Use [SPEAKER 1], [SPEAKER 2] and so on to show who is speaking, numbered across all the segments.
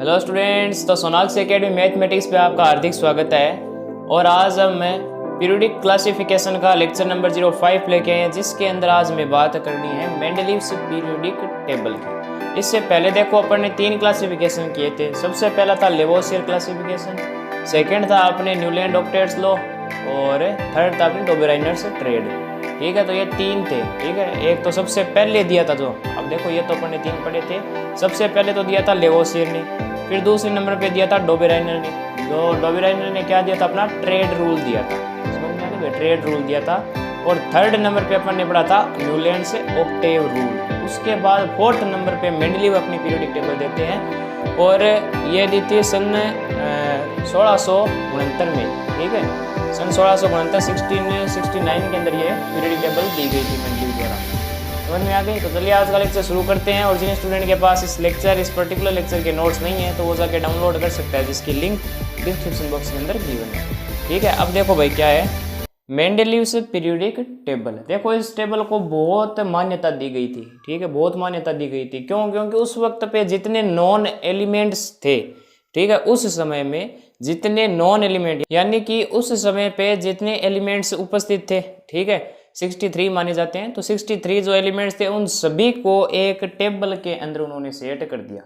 [SPEAKER 1] Hello students, तो Sonakshi academy mathematics पे आपका हार्दिक स्वागत है। और आज हम मैं पीरियोडिक क्लासिफिकेशन का लेक्चर नंबर 05 लेके आए हैं, जिसके अंदर आज में बात करनी है मेंडलीव्स पीरियोडिक टेबल की। इससे पहले देखो अपन ने 3 क्लासिफिकेशन किए थे। सबसे पहला था लेवोसियर क्लासिफिकेशन, सेकेंड था अपने न्यूलैंड ऑक्टेट्स लॉ और थर्ड था अपने डोबेराइनर्स ट्रेड। ठीक है, तो ये 3 थे। ठीक है, एक तो सबसे पहले दिया था जो, अब देखो ये तो अपन ने 3 पढ़े थे। सबसे पहले तो दिया था लेवोसियर ने, फिर दूसरे नंबर पे दिया था डोबेराइनर ने। जो डोबेराइनर ने क्या दिया था, अपना ट्रेड रूल दिया था, समझ में आ गया, ट्रेड रूल दिया था। और थर्ड नंबर पे अपन ने पढ़ा था न्यूलैंड से ऑक्टेव रूल। उसके बाद फोर्थ नंबर पे मेंडलीव अपनी पीरियोडिक टेबल देते हैं, और ये दी थी सन 1669 में। ठीक है, सन 1669 1669 के अंदर ये पीरियोडिक टेबल दी गई थी मेंडलीव द्वारा। समझ में आ गई? तो चलिए आज का लेक्चर शुरू करते हैं। और जिन स्टूडेंट के पास इस पर्टिकुलर लेक्चर के नोट्स नहीं है तो वो जाके डाउनलोड कर सकता है, जिसकी लिंक डिस्क्रिप्शन बॉक्स के अंदर गिवन है। ठीक है, अब देखो भाई क्या है मेंडलीव्स पीरियोडिक टेबल। देखो इस टेबल को बहुत मान्यता दी गई थी। ठीक है, बहुत मान्यता दी गई थी। क्यों? क्योंकि उस वक्त पे जितने नॉन एलिमेंट्स थे, ठीक है, उस समय में जितने नॉन एलिमेंट यानी कि उस समय पे जितने एलिमेंट्स उपस्थित थे, ठीक है, 63 माने जाते हैं। तो 63 जो एलिमेंट्स थे उन सभी को एक टेबल के अंदर उन्होंने सेट कर दिया।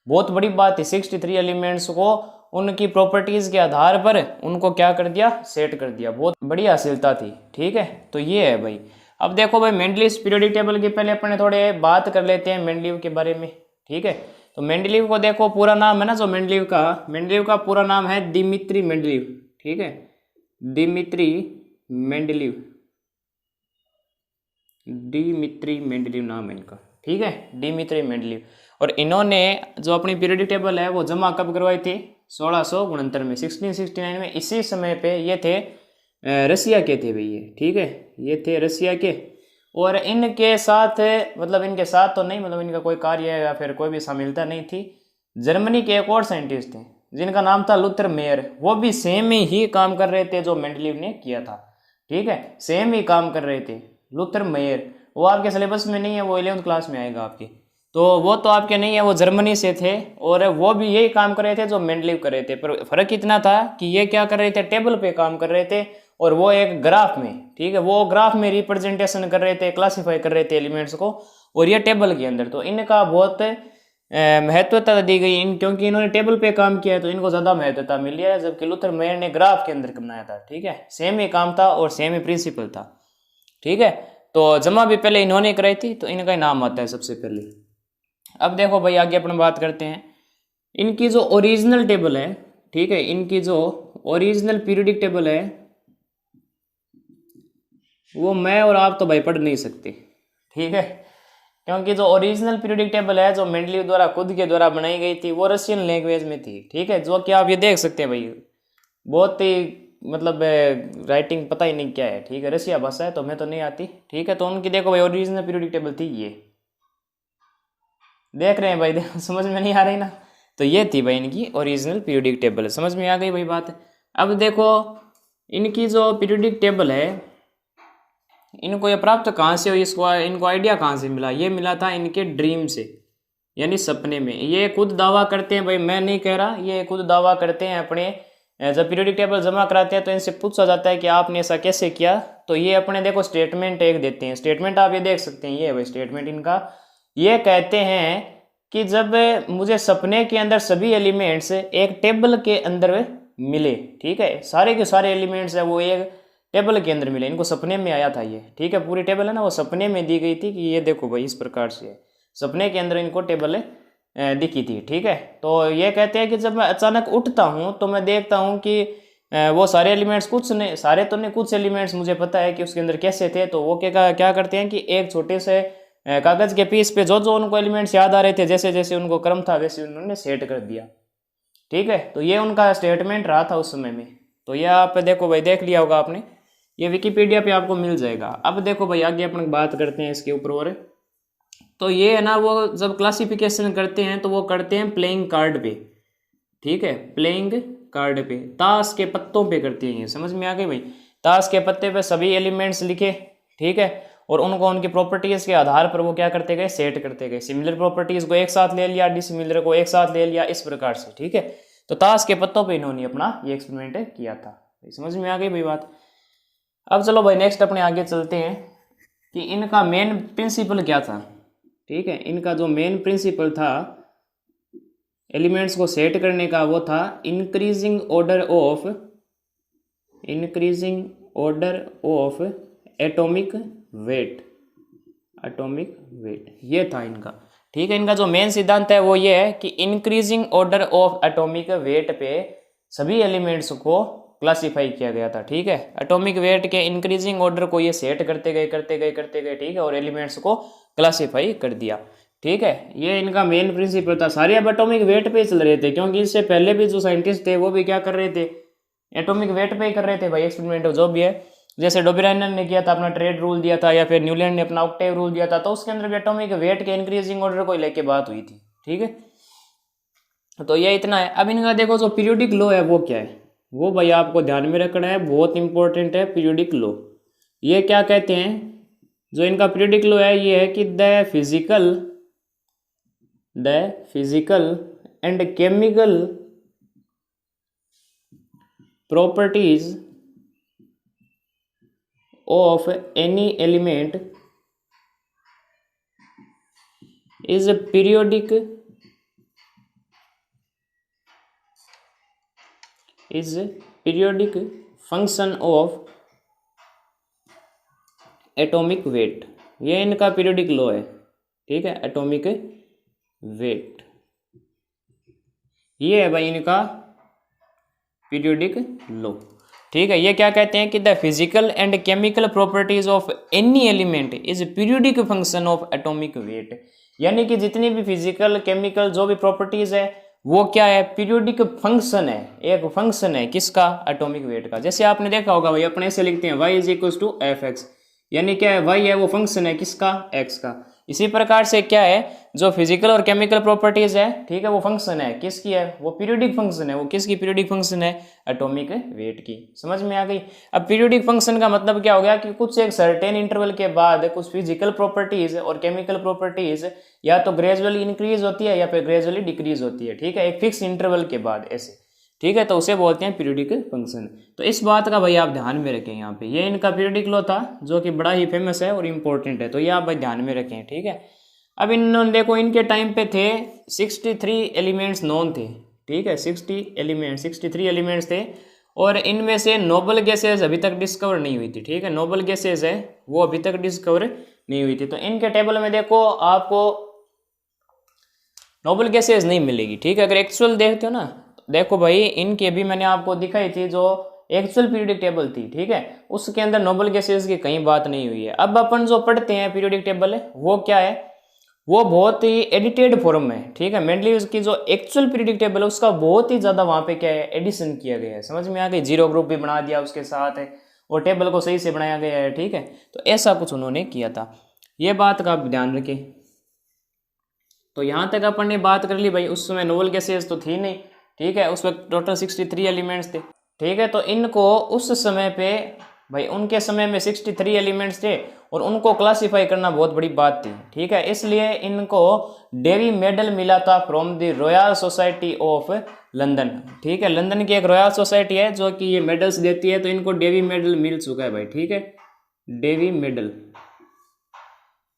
[SPEAKER 1] बहुत बड़ी बात है, 63 एलिमेंट्स को उनकी प्रॉपर्टीज के आधार पर उनको क्या कर दिया, सेट कर दिया। बहुत बड़ी हासिलता थी। ठीक है, तो ये है भाई। अब देखो भाई मेंडलीव्स पीरियोडिक टेबल के पहले अपने थोड़े बात कर लेते हैं मेंडलीव के बारे में। ठीक है, तो मेंडलीव को देखो पूरा नाम है ना, जो मेंडलीव का पूरा नाम है दिमित्री मेंडलीव। ठीक है, दिमित्री मेंडलीव नाम है इनका। ठीक है, दिमित्री मेंडलीव। और इन्होंने जो अपनी पीरियोडिक टेबल है वो जमा कब करवाई थी, 1669 में, 1669 में। इसी समय पे ये थे रसिया के थे भाई ये। ठीक है, ये थे रसिया के। और इनके साथ मतलब इनके साथ तो नहीं, मतलब इनका कोई कार्य या फिर कोई भी शामिलता नहीं थी। जर्मनी के एक और साइंटिस्ट थे जिनका नाम था लूथर मेयर। वो भी सेम ही काम कर रहे थे जो मेंडलीव ने किया था। ठीक है, सेम ही काम कर रहे थे लूथर मेयर। वो आपके सिलेबस में नहीं है, वो 11th क्लास में आएगा आपकी, तो वो तो आपके नहीं है। वो जर्मनी से थे और वो भी यही काम कर रहे थे जो मेंडलीव कर रहे थे। पर फर्क इतना था कि ये क्या कर रहे थे, टेबल पे काम कर रहे थे और वो एक ग्राफ में। ठीक है, वो ग्राफ में रिप्रेजेंटेशन कर रहे थे, क्लासीफाई कर रहे थे एलिमेंट्स को, और ये टेबल के अंदर। तो इनका बहुत महत्वता दी गई क्योंकि इन्होंने टेबल पे काम किया है तो इनको ज्यादा महत्वता मिली है, जबकि लूथर मेयर ने ग्राफ के अंदर बनाया था। ठीक है, सेम ही काम था और सेम ही प्रिंसिपल था। ठीक है, तो जमा भी पहले इन्होंने कराई थी, तो इनका ही नाम आता है सबसे पहले। अब देखो भाई आगे अपन बात करते हैं इनकी जो ओरिजिनल टेबल है। ठीक है, इनकी जो ओरिजिनल पीरियोडिक टेबल है वो मैं और आप तो भाई पढ़ नहीं सकते। ठीक है, क्योंकि जो ओरिजिनल पीरियोडिक टेबल है जो मेंडलीव द्वारा खुद के द्वारा बनाई गई थी वो रशियन लैंग्वेज में थी। ठीक है, जो कि आप ये देख सकते हैं भाई, बहुत ही मतलब राइटिंग पता ही नहीं क्या है। ठीक है, रशिया भाषा है तो मैं तो नहीं आती। ठीक है, तो उनकी देखो भाई ओरिजिनल पीरियोडिक टेबल थी ये, देख रहे हैं भाई, देखो समझ में नहीं आ रही ना, तो ये थी भाई इनकी ओरिजिनल पीरियोडिक टेबल। समझ में आ गई भाई बात। अब देखो इनकी जो पीरियोडिक टेबल है इनको ये प्राप्त कहाँ से हुई, इनको आइडिया कहाँ से मिला? ये मिला था इनके ड्रीम से, यानी सपने में। ये खुद दावा करते हैं भाई, मैं नहीं कह रहा, ये खुद दावा करते हैं अपने। जब पीरियोडिक टेबल जमा कराते हैं तो इनसे पूछा जाता है कि आपने ऐसा कैसे किया, तो ये अपने देखो स्टेटमेंट एक देते हैं। स्टेटमेंट आप ये देख सकते हैं, ये है भाई स्टेटमेंट इनका। ये कहते हैं कि जब मुझे सपने के अंदर सभी एलिमेंट्स एक टेबल के अंदर मिले, ठीक है, सारे के सारे एलिमेंट्स है वो एक टेबल के अंदर मिले, इनको सपने में आया था ये। ठीक है, पूरी टेबल है ना वो सपने में दी गई थी कि ये देखो भाई इस प्रकार से है, सपने के अंदर इनको टेबल दिखी थी। ठीक है, तो ये कहते हैं कि जब मैं अचानक उठता हूँ तो मैं देखता हूँ कि वो सारे एलिमेंट्स, कुछ नहीं सारे तो नहीं, कुछ एलिमेंट्स मुझे पता है कि उसके अंदर कैसे थे। तो वो क्या करते हैं कि एक छोटे से कागज के पीस पे जो उनको एलिमेंट्स याद आ रहे थे, जैसे जैसे उनको क्रम था वैसे उन्होंने सेट कर दिया। ठीक है, तो ये उनका स्टेटमेंट रहा था उस समय में। तो ये आप देखो भाई, देख लिया होगा आपने, ये विकिपीडिया पे आपको मिल जाएगा। अब देखो भाई आगे अपन बात करते हैं इसके ऊपर। और तो ये है ना, वो जब क्लासिफिकेशन करते हैं तो वो करते हैं प्लेइंग कार्ड पे। ठीक है, प्लेइंग कार्ड पे, ताश के पत्तों पे करते हैं ये। समझ में आ गई भाई, ताश के पत्ते पे सभी एलिमेंट्स लिखे। ठीक है, और उनको उनकी प्रॉपर्टीज के आधार पर वो क्या करते गए, सेट करते गए। सिमिलर प्रॉपर्टीज को एक साथ ले लिया, डिसिमिलर को एक साथ ले लिया, इस प्रकार से, ठीक है। तो ताश के पत्तों पे इन्होंने अपना ये एक्सपेरिमेंट किया था। समझ में आ गई भाई बात। अब चलो भाई नेक्स्ट अपने आगे चलते हैं कि इनका मेन प्रिंसिपल क्या था, ठीक है। इनका जो मेन प्रिंसिपल था एलिमेंट्स को सेट करने का, वो था increasing order of atomic weight, ये था इनका, ठीक है। इनका जो मेन सिद्धांत है वो ये है कि increasing order of atomic weight पे सभी एलिमेंट्स को क्लासिफाई किया गया था, ठीक है। एटॉमिक वेट के इंक्रीजिंग ऑर्डर को ये सेट करते गए, ठीक है, और एलिमेंट्स को क्लासिफाई कर दिया, ठीक है। ये इनका मेन प्रिंसिपल था। सारे अब एटॉमिक वेट पे चल रहे थे, क्योंकि इससे पहले भी जो साइंटिस्ट थे वो भी क्या कर रहे थे, एटॉमिक वेट पे ही कर रहे थे भाई एक्सपेरिमेंट, जो भी है। जैसे डोबेराइनर ने किया था, अपना ट्रेड रूल दिया था, या फिर न्यूलैंड ने अपना ऑक्टेव रूल दिया था, तो उसके अंदर भी एटॉमिक वेट के इंक्रीजिंग ऑर्डर को लेके बात हुई थी, ठीक है। तो ये इतना है। अब इनका देखो जो पीरियोडिक लॉ है वो क्या है, वो भाई आपको ध्यान में रखना है, बहुत इंपॉर्टेंट है पीरियोडिक लॉ। ये क्या कहते हैं, जो इनका पीरियोडिक लॉ है ये है कि the physical and chemical properties of any element is a periodic function of atomic weight. ये इनका पीरियोडिक लॉ है, ठीक है, एटॉमिक वेट, ये है भाई इनका पीरियोडिक लॉ, ठीक है। ये क्या कहते हैं कि the physical and chemical properties of any element is periodic function of atomic weight, यानी कि जितनी भी फिजिकल केमिकल जो भी प्रॉपर्टीज है वो क्या है, पीरियोडिक फंक्शन है, एक फंक्शन है किसका, एटॉमिक वेट का। जैसे आपने देखा होगा भाई, अपने ऐसे लिखते हैं y is equal to F X, यानी क्या है, y है वो फंक्शन है किसका, x का। इसी प्रकार से क्या है, जो फिजिकल और केमिकल प्रॉपर्टीज है, ठीक है, वो फंक्शन है किसकी है, वो पीरियोडिक फंक्शन है। वो किसकी पीरियोडिक फंक्शन है, एटॉमिक वेट की। समझ में आ गई। अब पीरियोडिक फंक्शन का मतलब क्या हो गया कि कुछ एक सर्टेन इंटरवल के बाद कुछ फिजिकल प्रॉपर्टीज और केमिकल प्रॉपर्टीज या तो ग्रेजुअली इंक्रीज होती है या फिर ग्रेजुअली डिक्रीज होती है, ठीक है, एक फिक्स इंटरवल के बाद ऐसे, ठीक है, तो उसे बोलते हैं पीरियोडिक फंक्शन। तो इस बात का भाई आप ध्यान में रखें यहाँ पे। ये इनका पीरियोडिक लॉ था जो कि बड़ा ही फेमस है और इम्पोर्टेंट है, तो ये आप भाई ध्यान में रखें, ठीक है। अब इन्होंने देखो इनके टाइम पे थे 63 एलिमेंट्स नोन थे, ठीक है, 63 एलिमेंट्स थे, और इनमें से नोबल गैसेज अभी तक डिस्कवर नहीं हुई थी, ठीक है, नोबल गैसेज है वो अभी तक डिस्कवर नहीं हुई थी। तो इनके टेबल में देखो आपको नोबल गैसेज नहीं मिलेगी, ठीक है। अगर एक्चुअल देखते हो ना, देखो भाई इनके भी मैंने आपको दिखाई थी जो एक्चुअल पीरियोडिक टेबल थी, ठीक है, उसके अंदर नोबल गैसेज की कहीं बात नहीं हुई है। अब अपन जो पढ़ते हैं पीरियोडिक टेबल है वो क्या है, वो बहुत ही एडिटेड फॉर्म में, ठीक है। मेनली उसकी जो एक्चुअल पीरियोडिक टेबल है उसका बहुत ही ज्यादा वहां पे क्या है, एडिशन किया गया है। समझ में आ गई। जीरो ग्रुप भी बना दिया उसके साथ है, और टेबल को सही से बनाया गया है, ठीक है। तो ऐसा कुछ उन्होंने किया था, ये बात का आप ध्यान रखें। तो यहाँ तक अपन ने बात कर ली भाई। उस समय नोबल गैसेज तो थी नहीं, ठीक है, उस वक्त टोटल 63 एलिमेंट्स थे, ठीक है। तो इनको उस समय पे भाई, उनके समय में 63 एलिमेंट्स थे और उनको क्लासिफाई करना बहुत बड़ी बात थी, ठीक है। इसलिए इनको डेवी मेडल मिला था from the royal society of London, ठीक है। लंदन की एक रॉयल सोसाइटी है जो कि ये मेडल्स देती है, तो इनको डेवी मेडल मिल चुका है भाई, ठीक है, डेवी मेडल,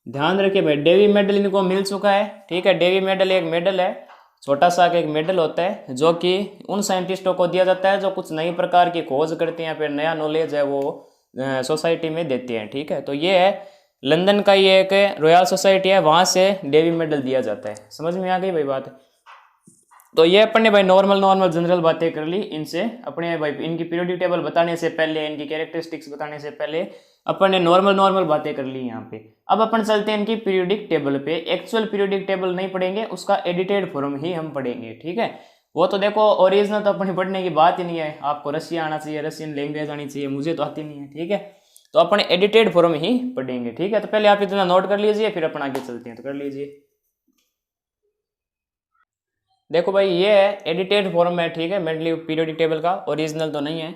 [SPEAKER 1] ध्यान रखिए भाई, डेवी मेडल इनको मिल चुका है, ठीक है। डेवी मेडल एक मेडल है, छोटा सा एक मेडल होता है जो कि उन साइंटिस्टों को दिया जाता है जो कुछ नई प्रकार की खोज करते हैं, फिर नया नॉलेज है वो सोसाइटी में देते हैं, ठीक है। तो ये है लंदन का, ये एक रॉयल सोसाइटी है, वहाँ से डेवी मेडल दिया जाता है। समझ में आ गई भाई बात। तो ये अपन ने भाई नॉर्मल जनरल बातें कर ली इनसे। अपने भाई इनकी पीरियोडिक टेबल बताने से पहले, इनकी कैरेक्टरिस्टिक्स बताने से पहले अपन ने नॉर्मल बातें कर ली यहाँ पे। अब अपन चलते हैं इनकी पीरियोडिक टेबल पे। एक्चुअल पीरियोडिक टेबल नहीं पढ़ेंगे, उसका एडिटेड फॉर्म ही हम पढ़ेंगे, ठीक है। वो तो देखो ओरिजिनल तो अपने पढ़ने की बात ही नहीं है, आपको रशिया आना चाहिए, रशियन लैंग्वेज आनी चाहिए, मुझे तो आती नहीं है, ठीक है। तो अपन एडिटेड फॉर्म ही पढ़ेंगे, ठीक है। तो पहले आप इतना नोट कर लीजिए, फिर अपन आगे चलते हैं, तो कर लीजिए। देखो भाई ये है एडिटेड फॉर्म है, ठीक है, मेनली पीरियोडिक टेबल का, ओरिजिनल तो नहीं है।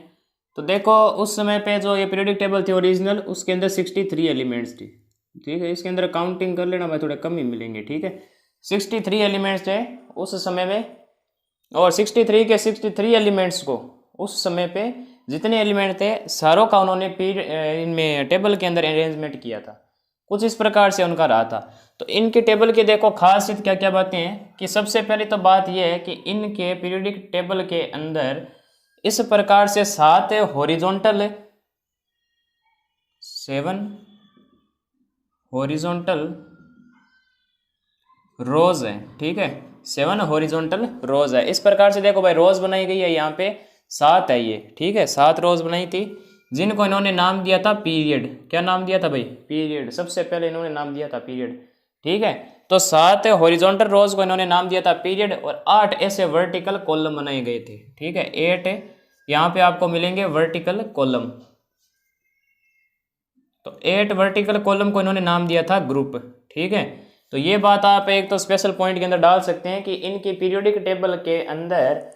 [SPEAKER 1] तो देखो उस समय पे जो ये पीरियोडिक टेबल थी ओरिजिनल, उसके अंदर 63 एलिमेंट्स थी, ठीक है, इसके अंदर काउंटिंग कर लेना भाई, थोड़े कम ही मिलेंगे। ठीक है, 63 एलिमेंट्स थे उस समय में, और 63 के 63 एलिमेंट्स को उस समय पे जितने एलिमेंट थे सारों का उन्होंने इनमें टेबल के अंदर अरेंजमेंट किया था। कुछ इस प्रकार से उनका रहा था। तो इनके टेबल के देखो खासियत क्या क्या बातें हैं कि सबसे पहले तो बात यह है कि इनके पीरियोडिक टेबल के अंदर इस प्रकार से 7 हॉरिजॉन्टल, 7 हॉरिजॉन्टल रोज है। ठीक है, 7 हॉरिजॉन्टल रोज है। इस प्रकार से देखो भाई रोज बनाई गई है, यहाँ पे 7 है ये। ठीक है, 7 रोज बनाई थी जिनको इन्होंने नाम दिया था पीरियड। क्या नाम दिया था भाई? पीरियड। सबसे पहले इन्होंने नाम दिया था पीरियड। ठीक है, तो 7 हॉरिजॉन्टल रोज को इन्होंने नाम दिया था पीरियड, और 8 ऐसे वर्टिकल कॉलम बनाए गए थे। ठीक है, 8 यहाँ पे आपको मिलेंगे वर्टिकल कॉलम। तो 8 वर्टिकल कॉलम को इन्होंने नाम दिया था ग्रुप। ठीक है, तो ये बात आप एक तो स्पेशल पॉइंट के अंदर डाल सकते हैं कि इनकी पीरियोडिक टेबल के अंदर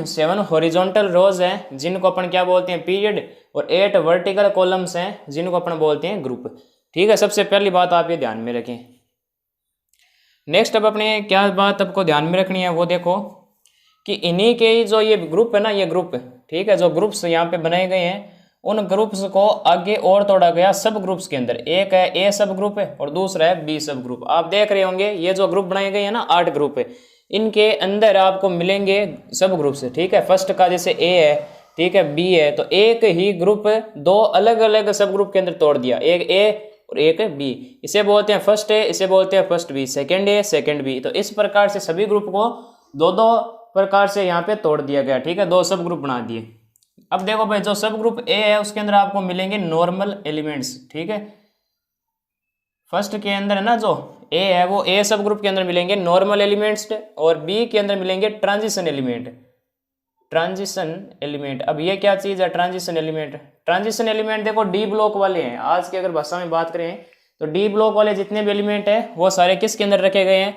[SPEAKER 1] 7 हॉरिजॉन्टल रोज हैं जिनको अपन क्या बोलते हैं? पीरियड, और 8 वर्टिकल कॉलम्स हैं जिनको अपन बोलते हैं ग्रुप। ठीक है, सबसे पहली बात आप ये ध्यान में रखें। नेक्स्ट अब अपने क्या बात आपको ध्यान में रखनी है वो देखो कि इन्हीं के जो ये ग्रुप है ना, ये ग्रुप, ठीक है, जो ग्रुप्स यहाँ पे बनाए गए हैं उन ग्रुप्स को आगे और तोड़ा गया सब ग्रुप्स के अंदर। एक है ए सब ग्रुप है और दूसरा है बी सब ग्रुप। आप देख रहे होंगे ये जो ग्रुप बनाए गए हैं ना, 8 ग्रुप है, इनके अंदर आपको मिलेंगे सब ग्रुप्स। ठीक है, फर्स्ट का जैसे ए है, ठीक है, बी है, तो एक ही ग्रुप 2 अलग अलग सब ग्रुप के अंदर तोड़ दिया, एक ए और एक बी। इसे बोलते हैं फर्स्ट ए, इसे बोलते हैं first B, second A second B. तो इस प्रकार से सभी ग्रुप को 2-2 प्रकार से यहाँ पे तोड़ दिया गया। ठीक है, 2 सब ग्रुप बना दिए। अब देखो भाई जो सब ग्रुप ए है उसके अंदर आपको मिलेंगे नॉर्मल एलिमेंट्स। ठीक है, फर्स्ट के अंदर है ना जो ए है वो ए सब ग्रुप के अंदर मिलेंगे नॉर्मल एलिमेंट्स, और बी के अंदर मिलेंगे ट्रांजिशन एलिमेंट। ट्रांजिशन एलिमेंट, अब ये क्या चीज है ट्रांजिशन एलिमेंट? ट्रांजिशन एलिमेंट देखो डी ब्लॉक वाले हैं। आज की अगर भाषा में बात करें तो डी ब्लॉक वाले जितने भी एलिमेंट है वो सारे किसके अंदर रखे गए हैं?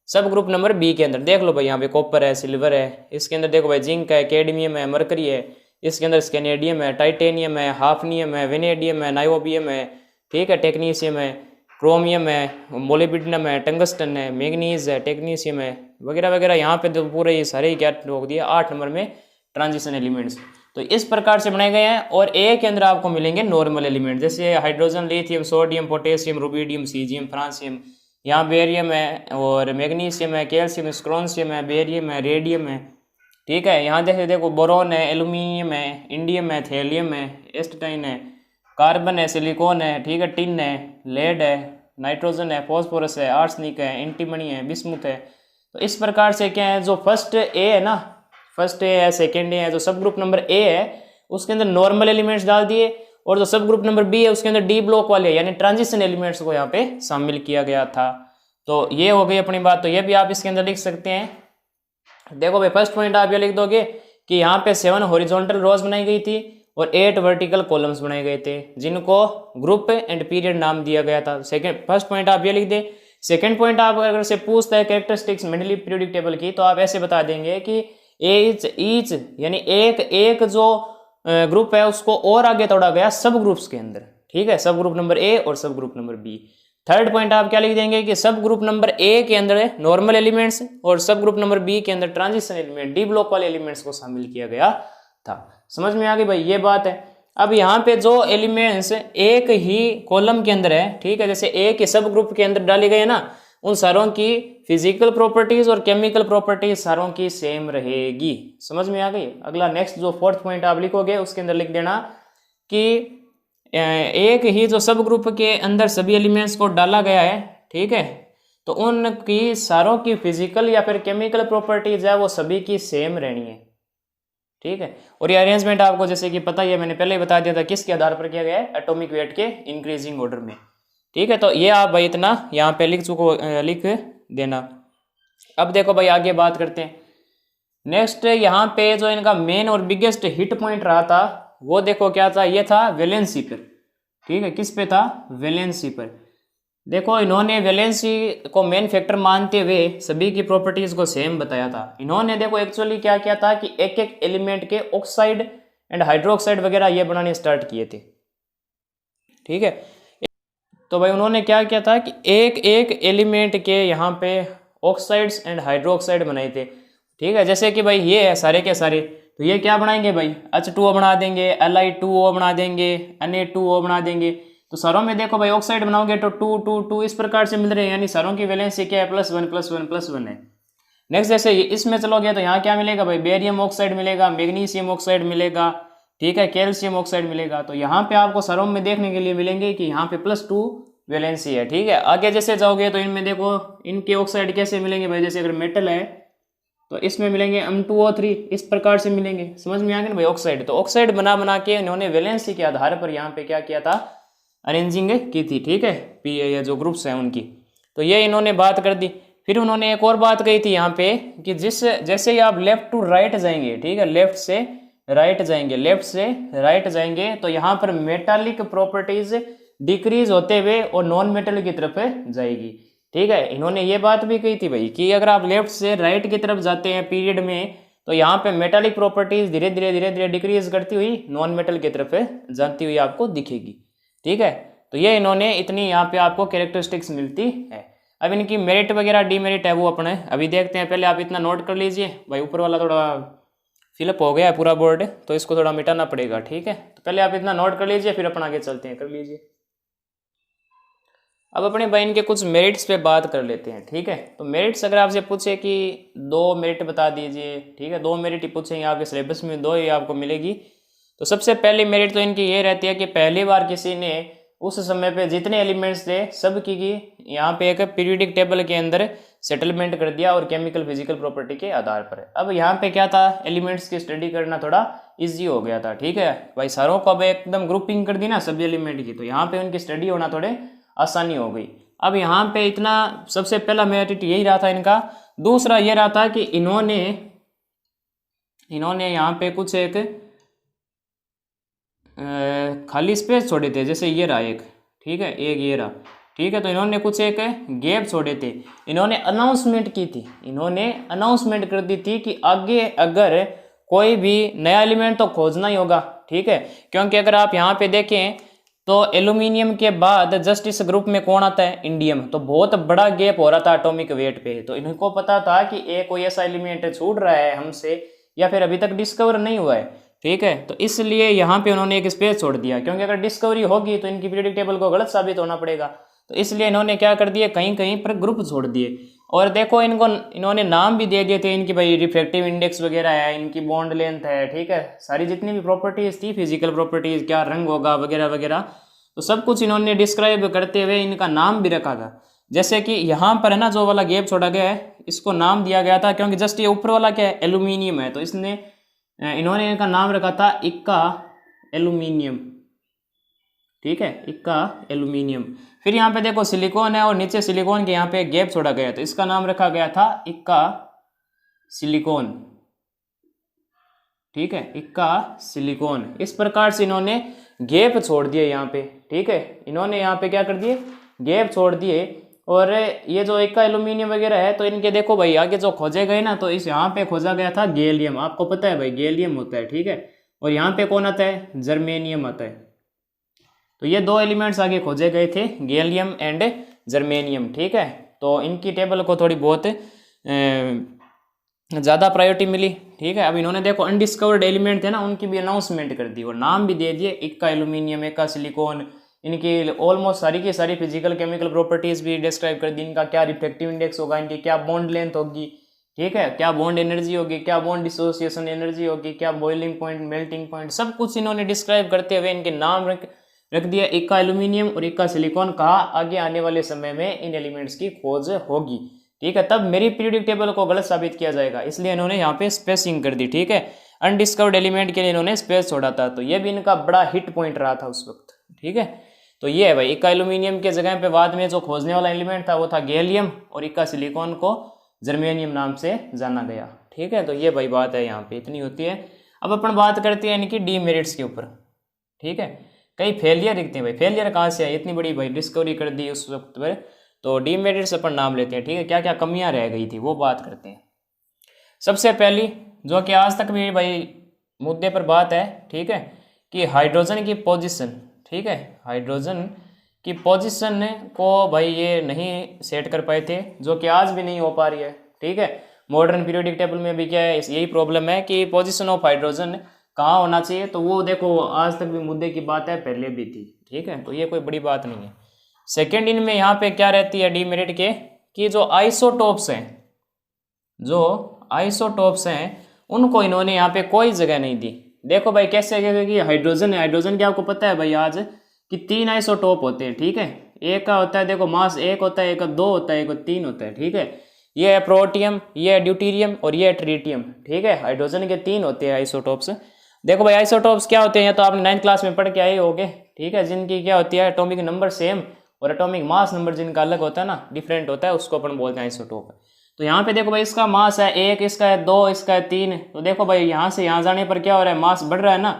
[SPEAKER 1] सब ग्रुप नंबर बी के अंदर। देख लो भाई यहाँ पे कॉपर है, सिल्वर है, इसके अंदर देखो भाई जिंक है, कैडमियम है, मरकरी है, इसके अंदर स्कैनेडियम है, टाइटेनियम है, हाफनियम है, वेनेडियम है, नाइओबियम है, ठीक है, टेक्नीशियम है, क्रोमियम है, मोलिब्डेनम है, टंगस्टन है, मैग्नीज है, टेक्नीशियम है, वगैरह वगैरह। यहाँ पे तो पूरे ये सारे क्या रोक दिया 8 नंबर में ट्रांजिशन एलिमेंट्स। तो इस प्रकार से बनाए गए हैं। और ए के अंदर आपको मिलेंगे नॉर्मल एलिमेंट, जैसे hydrogen, lithium, sodium, potassium, rubidium, caesium, francium. यहाँ बेरियम है और मैग्नीशियम है, कैल्शियम, स्क्रोन्शियम है, बेरियम है, रेडियम है। ठीक है, यहाँ जैसे देखो बोरोन है, एल्यूमिनियम है, इंडियम है, थेलियम है, एस्टाइन है, कार्बन है, सिलिकॉन है, ठीक है, टिन है, लेड है, नाइट्रोजन है, फॉस्फोरस है, आर्सेनिक है, एंटीमनी है, बिस्मुथ है। तो इस प्रकार से क्या है, जो फर्स्ट ए है ना, फर्स्ट ए है, सेकेंड ए है, जो सब ग्रुप नंबर ए है उसके अंदर नॉर्मल एलिमेंट्स डाल दिए, और जो सब ग्रुप नंबर बी है उसके अंदर डी ब्लॉक वाले यानी ट्रांजिशन एलिमेंट्स को यहाँ पे शामिल किया गया था। तो ये हो गई अपनी बात। तो ये भी आप इसके अंदर लिख सकते हैं। देखो भाई फर्स्ट पॉइंट आप ये लिख दोगे कि यहाँ पे 7 हॉरिजॉन्टल रोज बनाई गई थी और 8 वर्टिकल कॉलम्स बनाए गए थे जिनको ग्रुप एंड पीरियड नाम दिया गया था। सेकंड फर्स्ट पॉइंट आप ये लिख दे। सेकंड पॉइंट आप अगर से पूछता है कैरेक्टरिस्टिक्स मेंडली पीरियोडिक टेबल की, तो आप ऐसे बता देंगे कि ईच यानी एक जो ग्रुप है उसको और आगे तोड़ा गया सब ग्रुप्स के अंदर। ठीक है, सब ग्रुप नंबर ए और sub group number B. Third point आप क्या लिख देंगे कि सब ग्रुप नंबर ए के अंदर नॉर्मल एलिमेंट्स और सब ग्रुप नंबर बी के अंदर ट्रांजिशन एलिमेंट डी ब्लॉक वाले एलिमेंट्स को शामिल किया गया था। समझ में आ गई भाई ये बात है। अब यहाँ पे जो एलिमेंट्स एक ही कॉलम के अंदर है, ठीक है, जैसे ए के सब ग्रुप के अंदर डाले गए ना, उन सारों की फिजिकल प्रॉपर्टीज और केमिकल प्रॉपर्टीज सारों की सेम रहेगी। समझ में आ गई। अगला नेक्स्ट जो फोर्थ पॉइंट आप लिखोगे उसके अंदर लिख देना कि एक ही जो सब ग्रुप के अंदर सभी एलिमेंट्स को डाला गया है, ठीक है, तो उनकी सारों की फिजिकल या फिर केमिकल प्रॉपर्टीज है वो सभी की सेम रहनी है। ठीक है, और ये अरेंजमेंट आपको जैसे कि पता ही है, मैंने पहले ही बता दिया था किसके आधार पर किया गया है, एटॉमिक वेट के इंक्रीजिंग ऑर्डर में। ठीक है, तो ये आप भाई इतना यहाँ पे लिख देना। अब देखो भाई आगे बात करते हैं। नेक्स्ट यहाँ पे जो इनका मेन और बिगेस्ट हिट पॉइंट रहा था वो देखो क्या था, ये था वैलेंसी पर। ठीक है, किस पे था? वैलेंसी पर। देखो इन्होंने वैलेंसी को मेन फैक्टर मानते हुए सभी की प्रॉपर्टीज को सेम बताया था। इन्होंने देखो एक्चुअली क्या किया था कि एक एक एलिमेंट के ऑक्साइड एंड हाइड्रोक्साइड वगैरह ये बनाने स्टार्ट किए थे। ठीक है, तो भाई उन्होंने क्या किया था कि एक एक एलिमेंट के यहाँ पे ऑक्साइड्स एंड हाइड्रोक्साइड बनाए थे। ठीक है, जैसे कि भाई ये है सारे के सारे, तो ये क्या बनाएंगे भाई, H2O बना देंगे, Li2O बना देंगे, Na2O बना देंगे। तो सारों में देखो भाई ऑक्साइड बनाओगे तो 2 2 2 इस प्रकार से मिल रहे हैं, यानी सारों की वैलेंसी क्या है, +1 +1 +1 है। नेक्स्ट जैसे इसमें चलोगे तो यहाँ क्या मिलेगा भाई, बेरियम ऑक्साइड मिलेगा, मैग्नीशियम ऑक्साइड मिलेगा, ठीक है, कैल्शियम ऑक्साइड मिलेगा। तो यहाँ पे आपको सारों में देखने के लिए मिलेंगे कि यहाँ पे +2 वैलेंसी है। ठीक है, आगे जैसे जाओगे तो इनमें देखो इनके ऑक्साइड कैसे मिलेंगे भाई, जैसे अगर मेटल है तो इसमें मिलेंगे M2O3, इस प्रकार से मिलेंगे। समझ में आ गया ना भाई ऑक्साइड। तो ऑक्साइड बना बना के इन्होंने वैलेंसी के आधार पर यहाँ पे क्या किया था, अरेंजिंग की थी। ठीक है, ये जो ग्रुप्स हैं उनकी, तो ये इन्होंने बात कर दी। फिर उन्होंने एक और बात कही थी यहाँ पे कि जैसे ही आप लेफ्ट टू राइट जाएंगे, ठीक है, लेफ्ट से राइट जाएंगे तो यहाँ पर मेटालिक प्रॉपर्टीज डिक्रीज होते हुए और नॉन मेटल की तरफ जाएगी। ठीक है, इन्होंने ये बात भी कही थी भाई कि अगर आप लेफ्ट से राइट की तरफ जाते हैं पीरियड में, तो यहाँ पे मेटालिक प्रॉपर्टीज धीरे धीरे डिक्रीज करती हुई नॉन मेटल की तरफ जाती हुई आपको दिखेगी। ठीक है, तो ये इन्होंने इतनी यहाँ पे आपको कैरेक्टरिस्टिक्स मिलती है। अब इनकी मेरिट वगैरह डीमेरिट है वो अपने अभी देखते हैं। पहले आप इतना नोट कर लीजिए भाई, ऊपर वाला थोड़ा फिलअप हो गया है पूरा बोर्ड, तो इसको थोड़ा मिटाना पड़ेगा। ठीक है, तो पहले आप इतना नोट कर लीजिए, फिर अपन आगे चलते हैं, कर लीजिए। अब अपने बहन के कुछ मेरिट्स पे बात कर लेते हैं। ठीक है, तो मेरिट्स अगर आपसे पूछे कि 2 मेरिट बता दीजिए, ठीक है, 2 मेरिट ही पूछेंगे आपके सिलेबस में, 2 ही आपको मिलेगी। तो सबसे पहली मेरिट तो इनकी ये रहती है कि पहली बार किसी ने उस समय पे जितने एलिमेंट्स थे सब की यहाँ पे एक पीरियोडिक टेबल के अंदर सेटलमेंट कर दिया, और केमिकल फिजिकल प्रॉपर्टी के आधार पर। अब यहाँ पे क्या था, एलिमेंट्स की स्टडी करना थोड़ा इजी हो गया था। ठीक है भाई, सारों को अब एकदम ग्रुपिंग कर दी ना सभी एलिमेंट की, तो यहाँ पे उनकी स्टडी होना थोड़े आसानी हो गई। अब यहाँ पे इतना सबसे पहला मेरिट यही रहा था इनका। दूसरा ये रहा था कि इन्होंने यहाँ पे कुछ एक खाली स्पेस छोड़े थे, जैसे ये रहा एक, ठीक है, एक ये रहा, ठीक है, तो इन्होंने कुछ एक गैप छोड़े थे। इन्होंने अनाउंसमेंट की थी, इन्होंने अनाउंसमेंट कर दी थी कि आगे अगर कोई भी नया एलिमेंट तो खोजना ही होगा। ठीक है, क्योंकि अगर आप यहाँ पे देखें तो एल्यूमिनियम के बाद जस्ट इस ग्रुप में कौन आता है, इंडियम। तो बहुत बड़ा गैप हो रहा था एटॉमिक वेट पे, तो इनको पता था कि एक कोई ऐसा एलिमेंट छूट रहा है हमसे, या फिर अभी तक डिस्कवर नहीं हुआ है। ठीक है, तो इसलिए यहाँ पे उन्होंने एक स्पेस छोड़ दिया, क्योंकि अगर डिस्कवरी होगी तो इनकी पीरियोडिक टेबल को गलत साबित होना पड़ेगा। तो इसलिए इन्होंने क्या कर दिया, कहीं कहीं पर ग्रुप छोड़ दिए। और देखो इन्होंने नाम भी दे दिए थे इनकी, भाई रिफ्रैक्टिव इंडेक्स वगैरह है, इनकी बॉन्ड लेंथ है, ठीक है, सारी जितनी भी प्रॉपर्टीज थी, फिजिकल प्रॉपर्टीज, क्या रंग होगा वगैरह वगैरह, तो सब कुछ इन्होंने डिस्क्राइब करते हुए इनका नाम भी रखा था। जैसे कि यहाँ पर है ना जो वाला गैप छोड़ा गया है, इसको नाम दिया गया था क्योंकि जस्ट ये ऊपर वाला क्या है, एल्यूमिनियम है, तो इन्होंने इनका नाम रखा था इक्का एल्यूमिनियम। ठीक है, इक्का एल्यूमिनियम। फिर यहाँ पे देखो सिलिकॉन है और नीचे सिलिकॉन के यहाँ पे गैप छोड़ा गया, तो इसका नाम रखा गया था इक्का सिलिकॉन। ठीक है, इक्का सिलिकॉन। इस प्रकार से इन्होंने गैप छोड़ दिए यहाँ पे। ठीक है, इन्होंने यहाँ पे क्या कर दिए, गैप छोड़ दिए। और ये जो इक्का एल्यूमिनियम वगैरह है, तो इनके देखो भाई आगे जो खोजे गए ना, तो इस यहाँ पे खोजा गया था गैलियम, आपको पता है भाई गैलियम होता है। ठीक है, और यहाँ पे कौन आता है, जर्मेनियम आता है। तो ये 2 एलिमेंट्स आगे खोजे गए थे, गैलियम एंड जर्मेनियम। ठीक है, तो इनकी टेबल को थोड़ी बहुत ज़्यादा प्रायोरिटी मिली। ठीक है, अब इन्होंने देखो अनडिस्कवर्ड एलिमेंट थे ना, उनकी भी अनाउंसमेंट कर दी और नाम भी दे दिए, इक्का एल्यूमिनियम, इक्का सिलिकॉन। इनकी ऑलमोस्ट सारी की सारी फिजिकल केमिकल प्रॉपर्टीज भी डिस्क्राइब कर दी, इनका क्या रिफ्रैक्टिव इंडेक्स होगा, इनकी क्या बॉन्ड लेंथ होगी, ठीक है, क्या बॉन्ड एनर्जी होगी, क्या बॉन्ड डिसोसिएशन एनर्जी होगी, क्या बॉइलिंग पॉइंट, मेल्टिंग पॉइंट, सब कुछ इन्होंने डिस्क्राइब करते हुए इनके नाम रख दिया, इक्का एल्यूमिनियम और इक्का सिलिकॉन। कहा आगे आने वाले समय में इन एलिमेंट्स की खोज होगी। ठीक है, तब मेरी पीरियोडिक टेबल को गलत साबित किया जाएगा, इसलिए इन्होंने यहाँ पे स्पेसिंग कर दी। ठीक है, अनडिस्कवर्ड एलिमेंट के लिए इन्होंने स्पेस छोड़ा था, तो ये भी इनका बड़ा हिट पॉइंट रहा था उस वक्त। ठीक है, तो ये है भाई, इक्का एल्यूमिनियम के जगह पे बाद में जो खोजने वाला एलिमेंट था वो था गैलियम, और इक्का सिलिकॉन को जर्मेनियम नाम से जाना गया। ठीक है, तो ये भाई बात है, यहाँ पे इतनी होती है। अब अपन बात करते हैं इनकी डीमेरिट्स के ऊपर। ठीक है, कई फेलियर दिखते हैं भाई, फेलियर कहाँ से है, इतनी बड़ी भाई डिस्कवरी कर दी उस वक्त पर, तो डीमेरिट्स अपन नाम लेते हैं। ठीक है, क्या क्या कमियां रह गई थी वो बात करते हैं। सबसे पहली जो कि आज तक भी भाई मुद्दे पर बात है, ठीक है, कि हाइड्रोजन की पोजीशन। ठीक है, हाइड्रोजन कि पोजीशन को भाई ये नहीं सेट कर पाए थे, जो कि आज भी नहीं हो पा रही है। ठीक है, मॉडर्न पीरियोडिक टेबल में भी क्या है, यही प्रॉब्लम है कि पोजीशन ऑफ हाइड्रोजन कहाँ होना चाहिए, तो वो देखो आज तक भी मुद्दे की बात है, पहले भी थी। ठीक है, तो ये कोई बड़ी बात नहीं है। सेकेंड इनमें यहाँ पे क्या रहती है डीमेरिट के, कि जो आइसोटोप्स हैं, जो आइसोटोप्स हैं उनको इन्होंने यहाँ पे कोई जगह नहीं दी। देखो भाई कैसे, क्योंकि हाइड्रोजन है, हाइड्रोजन क्या आपको पता है भाई आज कि 3 आइसोटोप होते हैं। ठीक है, एक का होता है देखो मास 1 होता है, एक का 2 होता है, एक का 3 होता है। ठीक है, ये है प्रोटियम, ये है ड्यूटीरियम और ये है ट्रीटियम। ठीक है, हाइड्रोजन के 3 होते हैं आइसोटोप्स। देखो भाई आइसोटोप्स क्या होते हैं, या तो आपने 9th क्लास में पढ़ के आए होगे। ठीक है, जिनकी क्या होती है एटॉमिक नंबर सेम और एटॉमिक मास नंबर जिनका अलग होता है ना, डिफरेंट होता है, उसको अपन बोलते हैं आइसोटोप। तो यहाँ पे देखो भाई इसका मास है 1, इसका है 2, इसका है 3। तो देखो भाई यहाँ से यहाँ जाने पर क्या हो रहा है, मास बढ़ रहा है ना।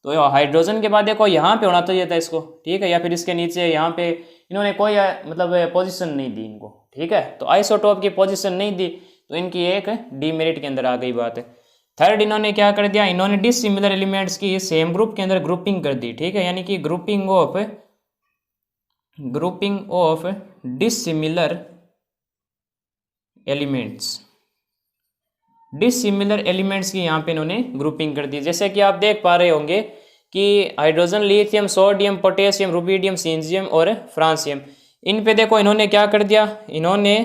[SPEAKER 1] तो हाइड्रोजन के बाद देखो यहाँ पे होना चाहिए था इसको। ठीक है, या फिर इसके नीचे यहाँ पे इन्होंने कोई मतलब पोजीशन नहीं दी इनको। ठीक है, तो आइसोटोप की पोजीशन नहीं दी, तो इनकी एक डीमेरिट के अंदर आ गई बात है। थर्ड इन्होंने क्या कर दिया, इन्होंने डिसिमिलर एलिमेंट्स की सेम ग्रुप के अंदर ग्रुपिंग कर दी। ठीक है, यानी कि grouping of dissimilar elements, dissimilar elements की यहाँ पे इन्होंने ग्रुपिंग कर दी। जैसे कि आप देख पा रहे होंगे कि hydrogen, lithium, sodium, potassium, rubidium, caesium और फ्रांसियम, इन पे देखो इन्होंने क्या कर दिया, इन्होंने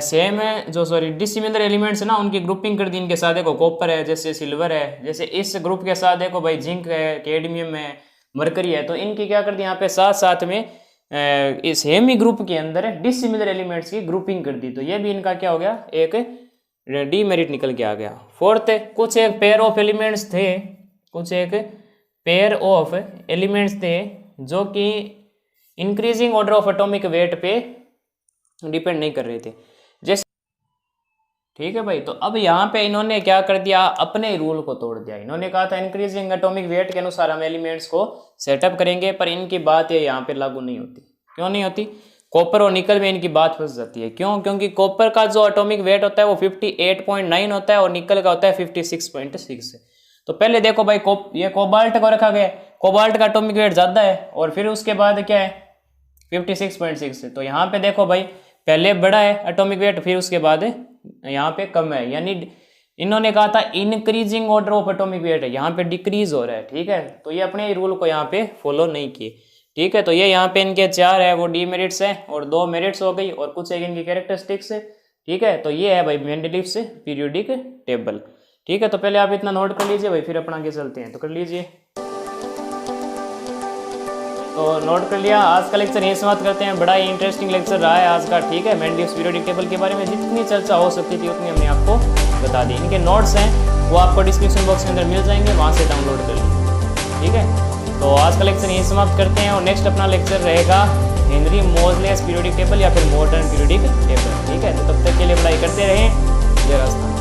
[SPEAKER 1] सेम है जो डिसिमिलर एलिमेंट्स है ना, उनकी ग्रुपिंग कर दी इनके साथ। देखो कॉपर है, जैसे सिल्वर है, जैसे इस ग्रुप के साथ देखो भाई जिंक है, कैडमियम है, मरकरी है। तो इनकी क्या कर दी यहाँ पे साथ साथ में इस सेम ही ग्रुप के अंदर डिसिमिलर एलिमेंट्स की ग्रुपिंग कर दी। तो ये भी इनका क्या हो गया, एक डीमेरिट निकल के आ गया। फोर्थ, कुछ एक पेयर ऑफ एलिमेंट्स थे, कुछ एक पेयर ऑफ एलिमेंट्स थे जो कि increasing order of atomic weight पे डिपेंड नहीं कर रहे थे, जैसे। ठीक है भाई, तो अब यहाँ पे इन्होंने क्या कर दिया, अपने रूल को तोड़ दिया। इन्होंने कहा था इंक्रीजिंग एटॉमिक वेट के अनुसार हम एलिमेंट्स को सेटअप करेंगे, पर इनकी बात ये यहाँ पे लागू नहीं होती। क्यों नहीं होती? कॉपर और निकल में इनकी बात फंस जाती है। क्यों? क्योंकि कॉपर का जो एटॉमिक वेट होता है वो 58.9 होता है और निकल का होता है 56.6। तो पहले देखो भाई ये कोबाल्ट को रखा गया, कोबाल्ट का एटॉमिक वेट ज्यादा है और फिर उसके बाद क्या है 56.6। तो यहाँ पे देखो भाई पहले बड़ा है एटॉमिक वेट, फिर उसके बाद यहाँ पे कम है, यानी इन्होंने कहा था increasing order of atomic weight है, यहाँ पे डिक्रीज हो रहा है। ठीक है, तो ये अपने रूल को यहाँ पे फॉलो नहीं किए। ठीक है, तो ये यहाँ पे इनके 4 है वो डीमेरिट्स हैं और 2 मेरिट्स हो गई और कुछ एक इनकी कैरेक्टरिस्टिक्स है। ठीक है, तो ये है भाई मेंडलीव्स पीरियोडिक टेबल। ठीक है, तो पहले आप इतना नोट कर लीजिए भाई, फिर अपन आगे चलते हैं। तो कर लीजिए, तो नोट कर लिया। आज का लेक्चर यहीं समाप्त करते हैं। बड़ा ही इंटरेस्टिंग लेक्चर रहा है आज का। ठीक है, मेंडलीव्स पीरियोडिक टेबल के बारे में जितनी चर्चा हो सकती थी उतनी हमने आपको बता दी। इनके नोट्स हैं वो आपको डिस्क्रिप्शन बॉक्स के अंदर मिल जाएंगे, वहाँ से डाउनलोड कर लीजिए। ठीक है, तो आज का लेक्चर यहीं समाप्त करते हैं और नेक्स्ट अपना लेक्चर रहेगा हेनरी मोजलेस पीरियोडिक टेबल या फिर मॉडर्न पीरियोडिक टेबल। ठीक है, तो तब तक के लिए पढ़ाई करते रहें। जय राजस्थान।